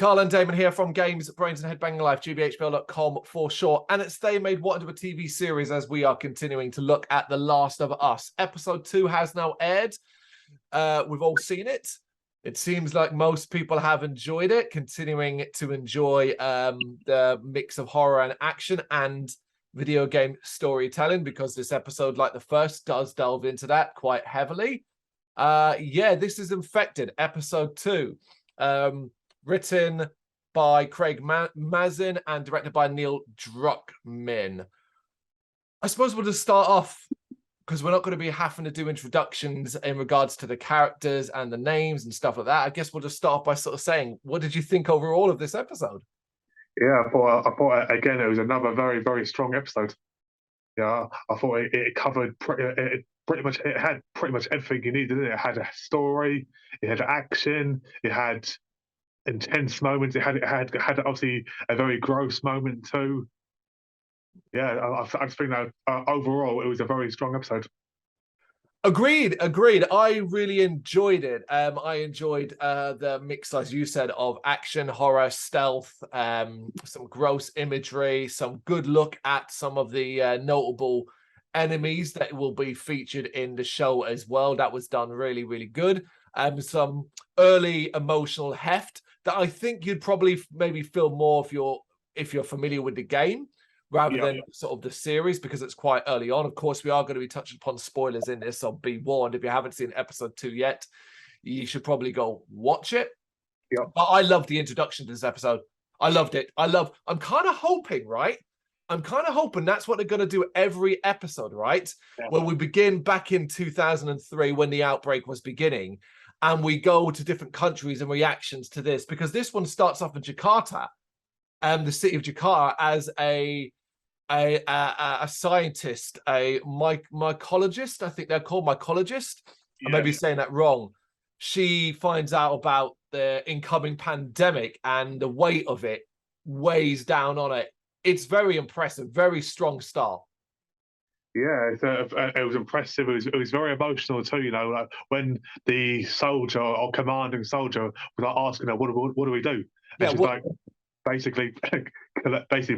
Carl and Damon here from Brrraains A Head-Banging Life, gbhblofficial.com for short. And it's They Made What Into a TV series as we are continuing to look at The Last of Us. Episode 2 has now aired. We've all seen it. It seems like most people have enjoyed it, continuing to enjoy the mix of horror and action and video game storytelling, because this episode, like the first, does delve into that quite heavily. Yeah, this is Infected, episode 2. Written by Craig Mazin and directed by Neil Druckmann. I suppose we'll just start off, because we're not going to be having to do introductions in regards to the characters and the names and stuff like that. I guess we'll just start off by sort of saying, what did you think overall of this episode? Yeah, I thought again, it was another very, very strong episode. Yeah, I thought it covered it had pretty much everything you needed. It had a story, it had action, it had intense moments, it had obviously a very gross moment too. Yeah, I just think that overall it was a very strong episode. Agreed. I really enjoyed it. I enjoyed the mix, as you said, of action, horror, stealth, some gross imagery, some good look at some of the notable enemies that will be featured in the show as well. That was done really, really good. Some early emotional heft that I think you'd probably maybe feel more if you're familiar with the game, rather than sort of the series, because it's quite early on. Of course, we are going to be touching upon spoilers in this, so be warned. If you haven't seen episode 2 yet, you should probably go watch it. Yeah. But I love the introduction to this episode. I loved it. I'm kind of hoping, right? I'm kind of hoping that's what they're going to do every episode, right? Yeah. When we begin back in 2003, when the outbreak was beginning, and we go to different countries and reactions to this, because this one starts off in Jakarta, the city of Jakarta, as a scientist, a mycologist, I think they're called mycologist. Yeah. I may be saying that wrong. She finds out about the incoming pandemic, and the weight of it weighs down on it. It's very impressive, very strong start. Yeah, it was impressive. It was very emotional too. You know, like when the soldier or commanding soldier was like asking her, "What do we do?" And she's like, basically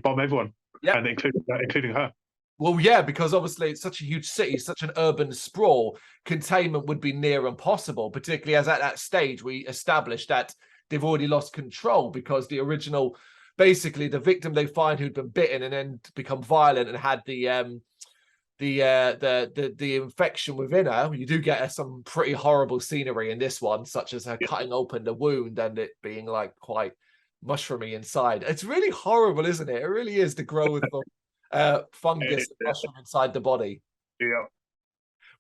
bomb everyone. Yeah, and including her. Well, yeah, because obviously it's such a huge city, such an urban sprawl. Containment would be near impossible, particularly as at that stage we established that they've already lost control, because the original, basically the victim they find who'd been bitten and then become violent and had the infection within her. You do get some pretty horrible scenery in this one, such as her cutting open the wound and it being like quite mushroomy inside. It's really horrible, isn't it? It really is, the growth of fungus and mushroom inside the body. Yeah.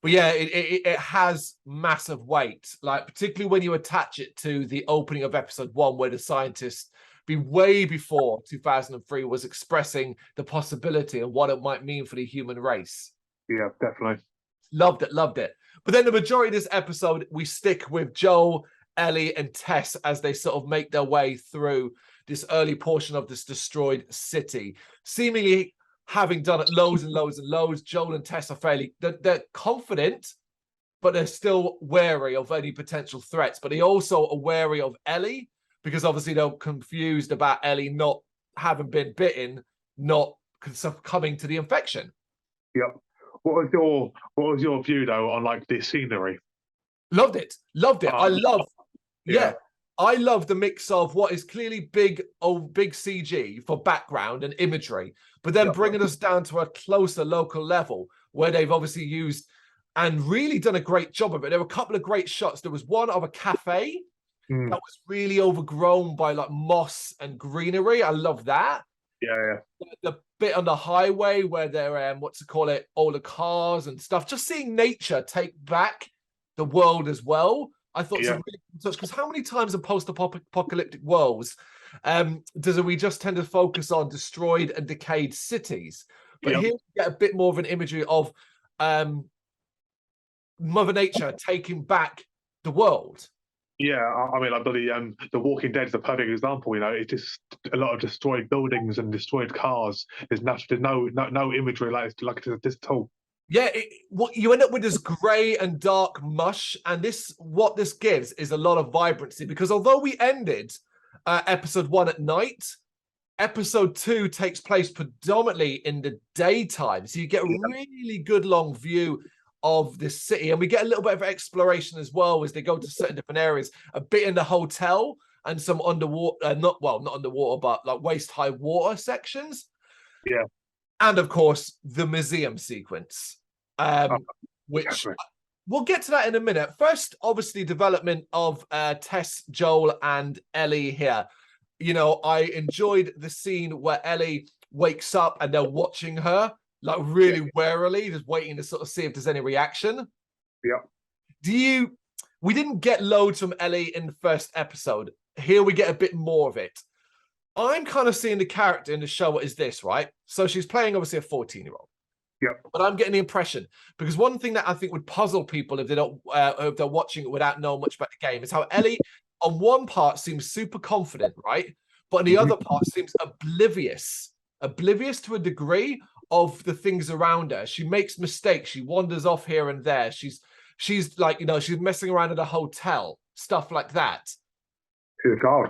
But yeah, it has massive weight, like particularly when you attach it to the opening of episode 1, where the scientist, way before 2003, was expressing the possibility and what it might mean for the human race. Yeah, definitely. Loved it. But then the majority of this episode, we stick with Joel, Ellie, and Tess as they sort of make their way through this early portion of this destroyed city. Seemingly having done it loads and loads, Joel and Tess are they're confident, but they're still wary of any potential threats. But they also are wary of Ellie, because obviously they're confused about Ellie not having been bitten, not succumbing to the infection. Yep. What was your view though on like the scenery? Loved it. I love the mix of what is clearly big CG for background and imagery, but then bringing us down to a closer local level where they've obviously used and really done a great job of it. There were a couple of great shots. There was one of a cafe that was really overgrown by like moss and greenery. I love that. Yeah. The bit on the highway where they're all the cars and stuff. Just seeing nature take back the world as well. I thought it's a really good touch, because how many times in post-apocalyptic worlds does we just tend to focus on destroyed and decayed cities? But here we get a bit more of an imagery of Mother Nature taking back the world. Yeah, I mean, like the Walking Dead is a perfect example. You know, it's just a lot of destroyed buildings and destroyed cars. There's no imagery like this at all. Yeah, what you end up with is grey and dark mush, and what this gives is a lot of vibrancy, because although we ended episode 1 at night. Episode 2 takes place predominantly in the daytime, so you get a really good long view of the city, and we get a little bit of exploration as well as they go to certain different areas, a bit in the hotel and some underwater, not underwater, but like waist-high water sections. Yeah. And of course, the museum sequence, which we'll get to that in a minute. First, obviously, development of Tess, Joel, and Ellie here. You know, I enjoyed the scene where Ellie wakes up and they're watching her, like really warily, just waiting to sort of see if there's any reaction. Yeah. We didn't get loads from Ellie in the first episode. Here we get a bit more of it. I'm kind of seeing the character in the show as this, right? So she's playing obviously a 14-year-old. Yep. But I'm getting the impression, because one thing that I think would puzzle people if they don't, if they're watching it without knowing much about the game, is how Ellie, on one part, seems super confident, right? But on the other part, seems oblivious to a degree of the things around her. She makes mistakes. She wanders off here and there. She's like, you know, she's messing around at a hotel, stuff like that. She's a child.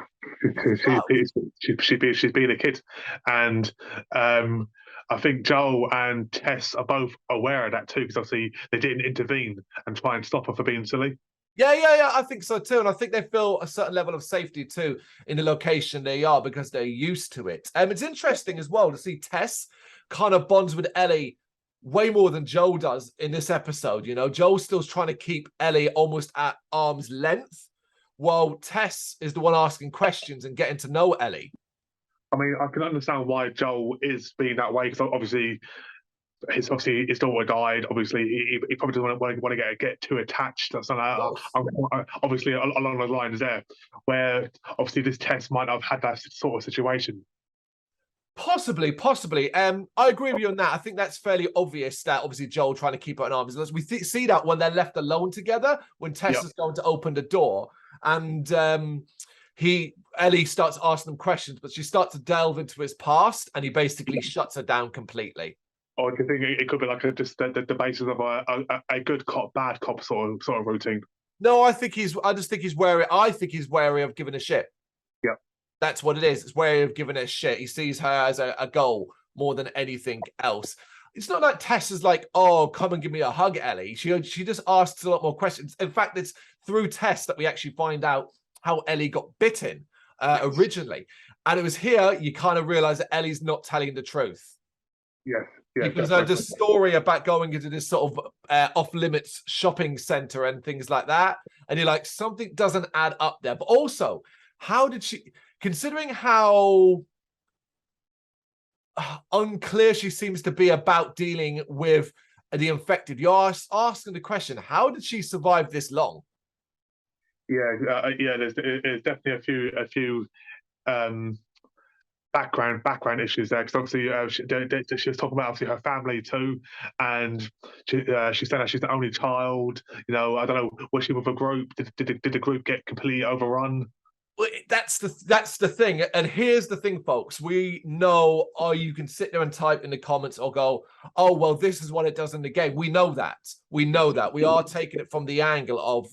She's been a kid, and I think Joel and Tess are both aware of that too, because obviously they didn't intervene and try and stop her for being silly. Yeah, I think so too, and I think they feel a certain level of safety too in the location they are because they're used to it. It's interesting as well to see Tess kind of bonds with Ellie way more than Joel does in this episode. You know, Joel's still trying to keep Ellie almost at arm's length, while Tess is the one asking questions and getting to know Ellie. I mean, I can understand why Joel is being that way, because obviously his daughter died. Obviously, he probably doesn't want to get too attached. That's obviously along those lines there, where obviously this Tess might have had that sort of situation. Possibly. I agree with you on that. I think that's fairly obvious that obviously Joel trying to keep her at arm's length. We see that when they're left alone together, when Tess is going to open the door, and Ellie starts asking him questions, but she starts to delve into his past, and he basically shuts her down completely. Or do you think it could be like just the basis of a good cop, bad cop sort of routine? No, I just think he's wary. I think he's wary of giving a shit. Yeah. That's what it is. It's wary of giving a shit. He sees her as a goal more than anything else. It's not like Tess is like, oh, come and give me a hug, Ellie. She just asks a lot more questions. In fact, it's through Tess that we actually find out how Ellie got bitten originally. And it was here you kind of realize that Ellie's not telling the truth. Yes. Because the story about going into this sort of off-limits shopping center and things like that, and you're like, something doesn't add up there. But also, how did she, considering how unclear she seems to be about dealing with the infected, you're asking the question, how did she survive this long? Yeah, there's definitely a few background issues there, because obviously she was talking about obviously her family too, and she said that she's the only child. You know, I don't know, was she with a group? Did the group get completely overrun? Well, that's the thing, and here's the thing, folks. We know, you can sit there and type in the comments or go, oh well, this is what it does in the game. We know that. We are taking it from the angle of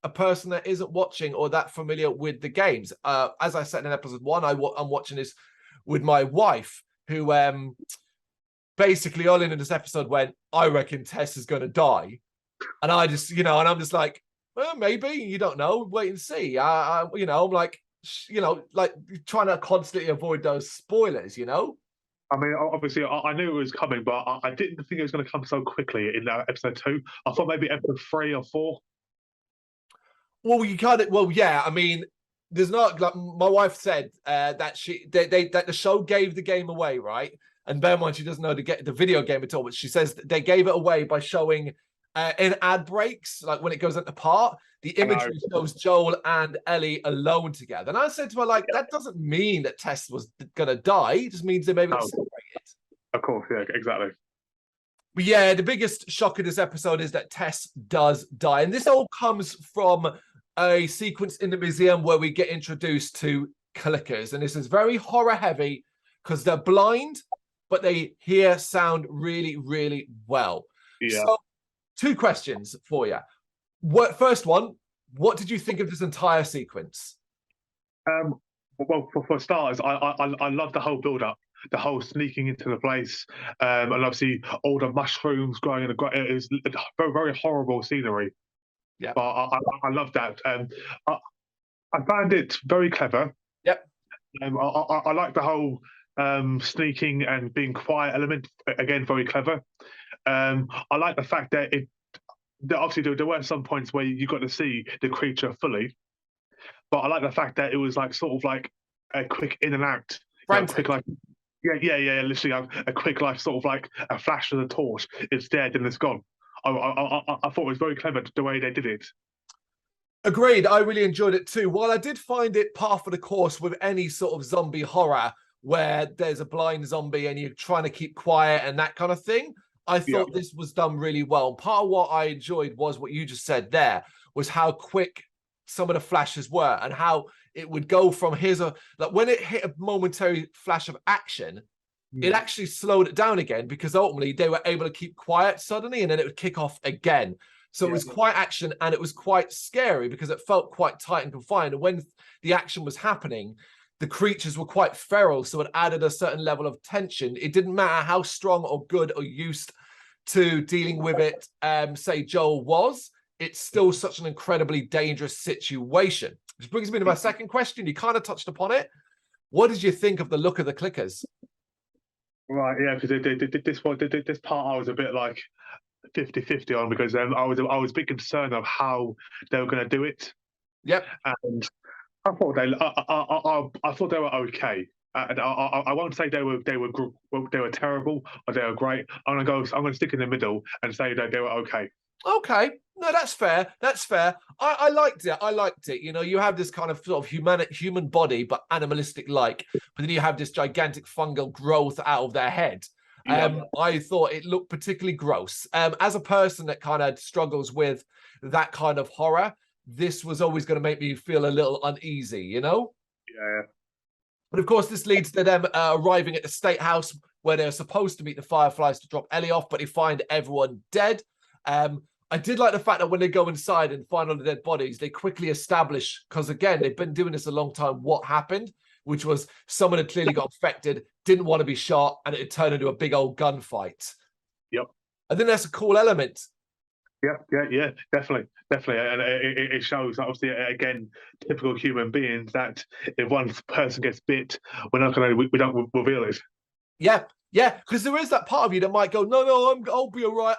a person that isn't watching or that familiar with the games. As I said in episode 1, I'm watching this with my wife, who basically early in this episode went, I reckon Tess is going to die. And I just, and I'm just like, well, maybe, you don't know, wait and see. I'm like, like trying to constantly avoid those spoilers, I mean, obviously, I knew it was coming, but I didn't think it was going to come so quickly in episode 2. I thought maybe episode 3 or 4. Well, yeah, I mean, there's not, like my wife said that that the show gave the game away, right? And bear in mind, she doesn't know the video game at all, but she says they gave it away by showing in ad breaks, like when it goes into part, the imagery shows Joel and Ellie alone together. And I said to her, like, that doesn't mean that Tess was gonna die. It just means they maybe got separated. Of course, yeah, exactly. But yeah, the biggest shock of this episode is that Tess does die, and this all comes from a sequence in the museum where we get introduced to clickers, and this is very horror heavy because they're blind, but they hear sound really, really well. Yeah. So, 2 questions for you. First one, what did you think of this entire sequence? Well, for starters, I love the whole build up, the whole sneaking into the place, and obviously all the mushrooms growing in the it was very very horrible scenery. Yeah. But I love that. I found it very clever. Yep. I like the whole sneaking and being quiet element. Again, very clever. I like the fact that that obviously there were some points where you got to see the creature fully, but I like the fact that it was like sort of like a quick in and out, Frantic. quick like yeah, literally a quick like sort of like a flash of the torch. It's dead and it's gone. I thought it was very clever the way they did it. Agreed. I really enjoyed it too. While I did find it par for the course with any sort of zombie horror where there's a blind zombie and you're trying to keep quiet and that kind of thing, I thought this was done really well. And part of what I enjoyed was what you just said there, was how quick some of the flashes were and how it would go from like when it hit a momentary flash of action, it actually slowed it down again because ultimately they were able to keep quiet suddenly and then it would kick off again. So it was quite action and it was quite scary because it felt quite tight and confined. And when the action was happening, the creatures were quite feral. So it added a certain level of tension. It didn't matter how strong or good or used to dealing with it, say Joel was, it's still such an incredibly dangerous situation. Which brings me to my second question. You kind of touched upon it. What did you think of the look of the clickers? Right, yeah, because this part I was a bit like 50-50 on because I was a bit concerned of how they were going to do it. Yep. And I thought I thought they were okay. And I won't say they were terrible or they were great. I'm gonna stick in the middle and say that they were okay. Okay. No, that's fair. That's fair. I liked it. I liked it. You know, you have this kind of sort of human body, but animalistic like, but then you have this gigantic fungal growth out of their head. I thought it looked particularly gross. As a person that kind of struggles with that kind of horror, this was always going to make me feel a little uneasy, you know? Yeah. But of course, this leads to them arriving at the state house where they're supposed to meet the Fireflies to drop Ellie off, but they find everyone dead. I did like the fact that when they go inside and find all the dead bodies, they quickly establish, because again, they've been doing this a long time, what happened, which was someone had clearly got infected, didn't want to be shot, and it turned into a big old gunfight. Yep. I think that's a cool element. Yeah, definitely. And it shows, obviously, again, typical human beings that if one person gets bit, we're not going to, we don't reveal it. Yeah, because there is that part of you that might go, no, I'll be all right,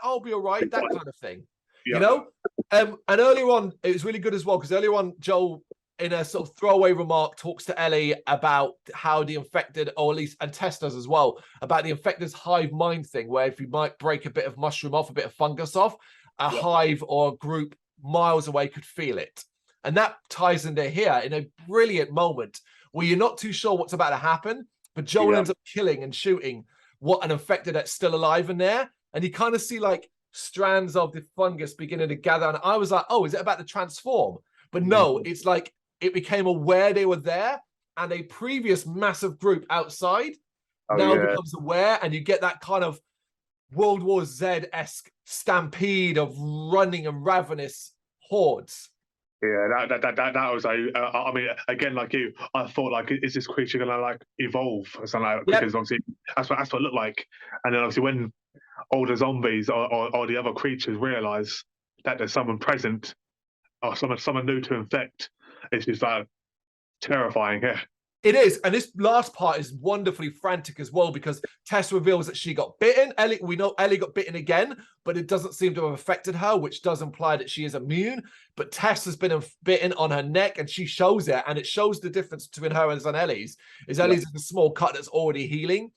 that kind of thing. You know? And earlier on, it was really good as well, because earlier on, Joel, in a sort of throwaway remark, talks to Ellie about how the infected, or at least, and Tess does as well, about the infected's hive mind thing, where if you might break a bit of mushroom off, a bit of fungus off, a hive or a group miles away could feel it. And that ties into here in a brilliant moment where you're not too sure what's about to happen, but Joel ends up killing and shooting what an infected that's still alive in there. And you kind of see like strands of the fungus beginning to gather. And I was like, oh, is it about to transform? But no, it's like it became aware they were there, and a previous massive group outside now becomes aware, and you get that kind of World War Z-esque stampede of running and ravenous hordes. Yeah, that was I mean, again, like you, I thought like, is this creature gonna like evolve or something like that? Because obviously that's what it looked like. And then obviously when all the zombies or the other creatures realize that there's someone present or someone new to infect, it's just like terrifying. Yeah. It is, and this last part is wonderfully frantic as well, because Tess reveals that she got bitten. We know Ellie got bitten again, but it doesn't seem to have affected her, which does imply that she is immune. But Tess has been bitten on her neck, and she shows it, and it shows the difference between her and Ellie's. Ellie's is a small cut that's already healing.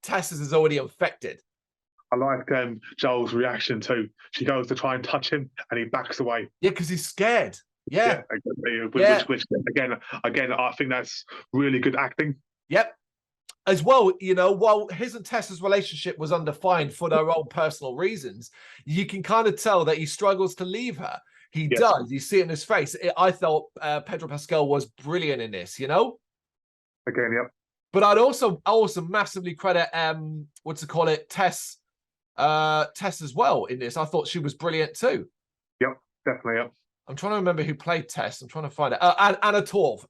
Tess's is already infected. I like Joel's reaction too. She goes to try and touch him, and he backs away. Yeah, because he's scared. Yeah. Which again, I think that's really good acting. Yep. As well, you know, while his and Tessa's relationship was undefined for their own personal reasons, you can kind of tell that he struggles to leave her. He does. You see it in his face. I thought Pedro Pascal was brilliant in this, you know? Again, yep. But I'd also massively credit, Tess as well in this. I thought she was brilliant too. Yep, definitely, yep. I'm trying to remember who played Tess. I'm trying to find it. Anna Torv.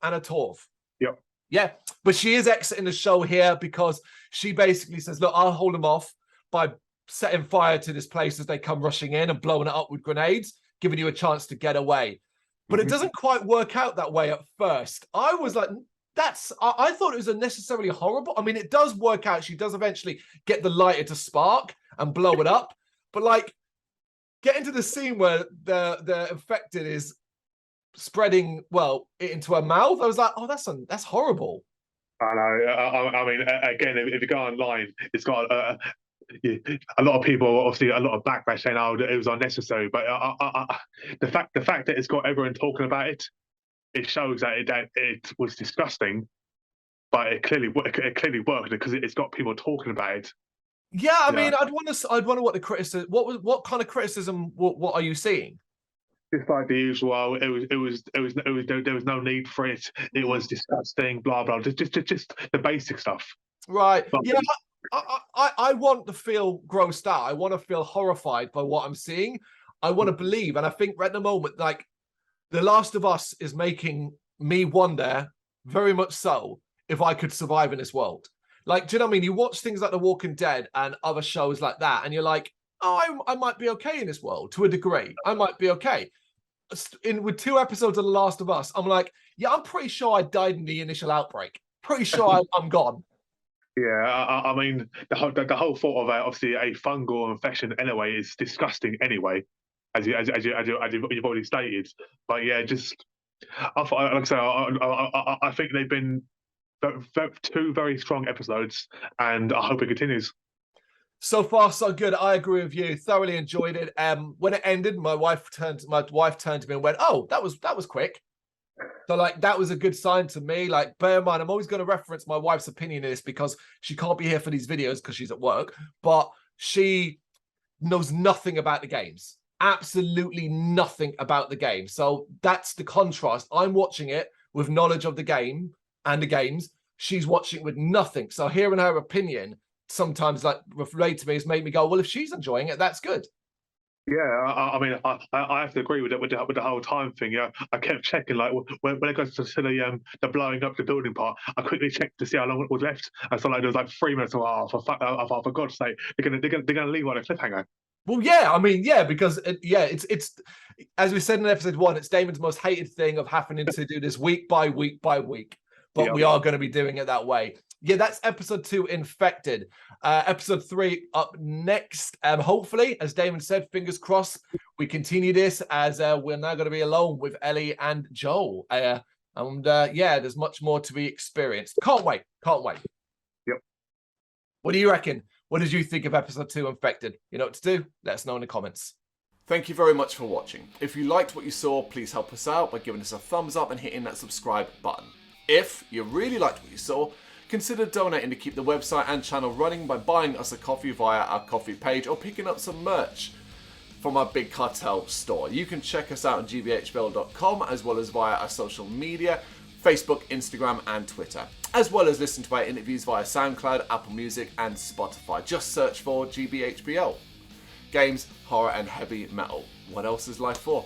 Yep. Yeah, but she is exiting the show here because she basically says, look, I'll hold them off by setting fire to this place as they come rushing in and blowing it up with grenades, giving you a chance to get away. But it doesn't quite work out that way at first. I was like, I thought it was unnecessarily horrible. I mean, it does work out. She does eventually get the lighter to spark and blow it up. But like, get into the scene where the infected is spreading, well, it into her mouth. I was like, oh, that's horrible. I know. I mean, again, if you go online, it's got a lot of people, obviously, a lot of backlash saying, "Oh, it was unnecessary." But the fact that it's got everyone talking about it, it shows that it was disgusting, but it clearly worked because it's got people talking about it. Yeah, I mean, I'd wonder what the criticism. What kind of criticism? What are you seeing? Just like the usual, there was no need for it. It was disgusting. Blah blah. Just the basic stuff. Right. But, yeah. I want to feel grossed out. I want to feel horrified by what I'm seeing. I want to believe, and I think right at the moment, like The Last of Us is making me wonder, very much so, if I could survive in this world. Like, do you know what I mean? You watch things like The Walking Dead and other shows like that, and you're like, oh, I might be okay in this world to a degree. I might be okay. With 2 episodes of The Last of Us, I'm like, yeah, I'm pretty sure I died in the initial outbreak. Pretty sure I'm gone. Yeah, I mean, the whole thought of obviously a fungal infection anyway is disgusting anyway, as you've already stated. But yeah, I thought, like I say, I think they've been 2 very strong episodes, and I hope it continues. So far, so good. I agree with you. Thoroughly enjoyed it. When it ended, my wife turned to me and went, "Oh, that was quick." So like that was a good sign to me. Like, bear in mind, I'm always going to reference my wife's opinion in this because she can't be here for these videos because she's at work, but she knows nothing about the games. Absolutely nothing about the game. So that's the contrast. I'm watching it with knowledge of the game and the games. She's watching it with nothing. So hearing her opinion sometimes like relate to me has made me go, well, if she's enjoying it, that's good. Yeah, I mean, I have to agree with the whole time thing. Yeah, I kept checking, like when it goes to the blowing up the building part, I quickly checked to see how long it was left. I saw like there was like 3 minutes. Oh, for God's sake, they're gonna leave on a cliffhanger. Well, yeah, I mean, yeah, because it's as we said in episode 1, it's Damon's most hated thing of having to do this week by week by week, but we are going to be doing it that way. Yeah, that's episode 2, Infected. Episode 3 up next. Hopefully, as Damon said, fingers crossed, we continue this as we're now going to be alone with Ellie and Joel. Yeah, there's much more to be experienced. Can't wait. Can't wait. Yep. What do you reckon? What did you think of episode 2, Infected? You know what to do? Let us know in the comments. Thank you very much for watching. If you liked what you saw, please help us out by giving us a thumbs up and hitting that subscribe button. If you really liked what you saw, consider donating to keep the website and channel running by buying us a coffee via our coffee page or picking up some merch from our Big Cartel store. You can check us out on gbhbl.com as well as via our social media, Facebook, Instagram and Twitter, as well as listen to our interviews via SoundCloud, Apple Music and Spotify. Just search for GBHBL. Games, horror and heavy metal. What else is life for?